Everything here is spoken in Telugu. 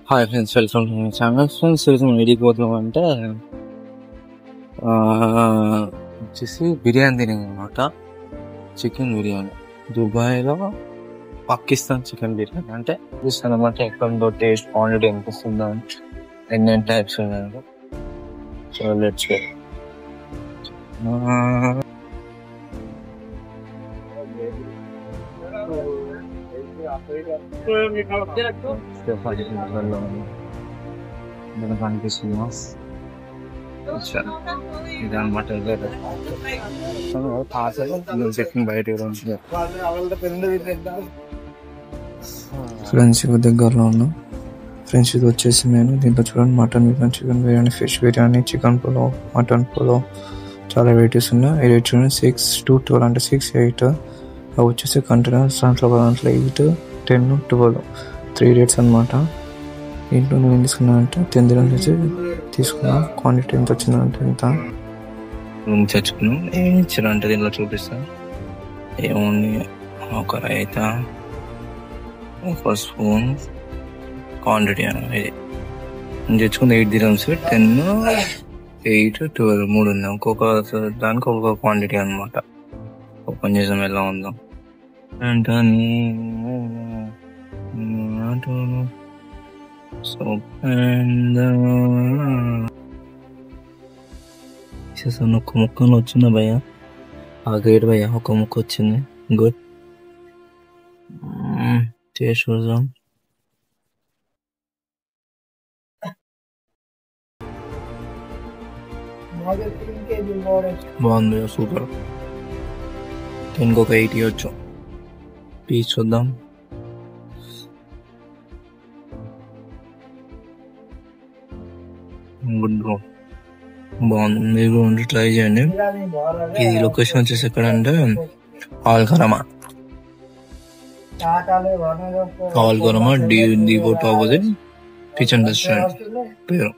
Hi friends, welcome to my channel. Friends, ఈరోజు మనం ఎడికి పోతున్నామంటే వచ్చేసి బిర్యానీ తినేది అనమాట. చికెన్ బిర్యానీ దుబాయ్లో పాకిస్తాన్ చికెన్ బిర్యానీ అంటే చూస్తాను అనమాట. ఎక్కడో టేస్ట్ క్వాంటిటీ అనిపిస్తుందో ఎన్నెన్ని టైప్స్ ఉన్నాయో. So let's go. కనిపిస్తుంది ఇది అనమాట. చెట్టిన బయట ఫ్రెండ్స్ ఇవి దగ్గరలో ఉన్నాం. ఫ్రెండ్స్ ఇది వచ్చేసి నేను దీంట్లో చూడండి, mutton biryani, chicken biryani, fish biryani, chicken pulao, mutton pulao, చాలా వెరైటీస్ ఉన్నాయి. ఈ రేట్ చూడండి 6 to 12 అంటే 6, 8. అవి వచ్చేసి కంటైనర్స్, దాంట్లో 8, 10, 12 3 రేట్స్ అనమాట. ఇంట్లో నేను ఏం తీసుకున్నా అంటే 10 dirhams వచ్చి తీసుకున్నా. క్వాంటిటీ ఎంత వచ్చిందంటే ఎంత చచ్చుకున్నాం. ఏం ఇచ్చారు అంటే దీనిలో చూపిస్తాను. ఏముంది, ఒక రైత, ఒక స్పూన్ క్వాంటిటీ అనేది నేను తెచ్చుకుంది 8 dirhams, 10, 8, 12 3 ఉంది. ఒక్కొక్క దానికి ఒక్కొక్క క్వాంటిటీ అనమాట. ఓపెన్ చేసాం ఎలా ఉందో అంటే ఒక్క ముక్కలు వచ్చిందా భయ్య? ఆ గ్రేట్ భయ్య, ఒక ముక్క వచ్చింది. గుడ్. టేస్ట్ చూద్దాం. బాగుంది, సూపర్. దీనికి ఒక 80 వచ్చు. పీస్ చూద్దాం. గుడ్ బ్రో, బాగుంది. మీరు ఉండి ట్రై చేయండి. ఇది లొకేషన్ వచ్చేసి ఎక్కడ అంటే ఆల్కరమా డిపోర్ట్ ఆపోజిట్ కిచెన్ రెస్టారెంట్ పేరు.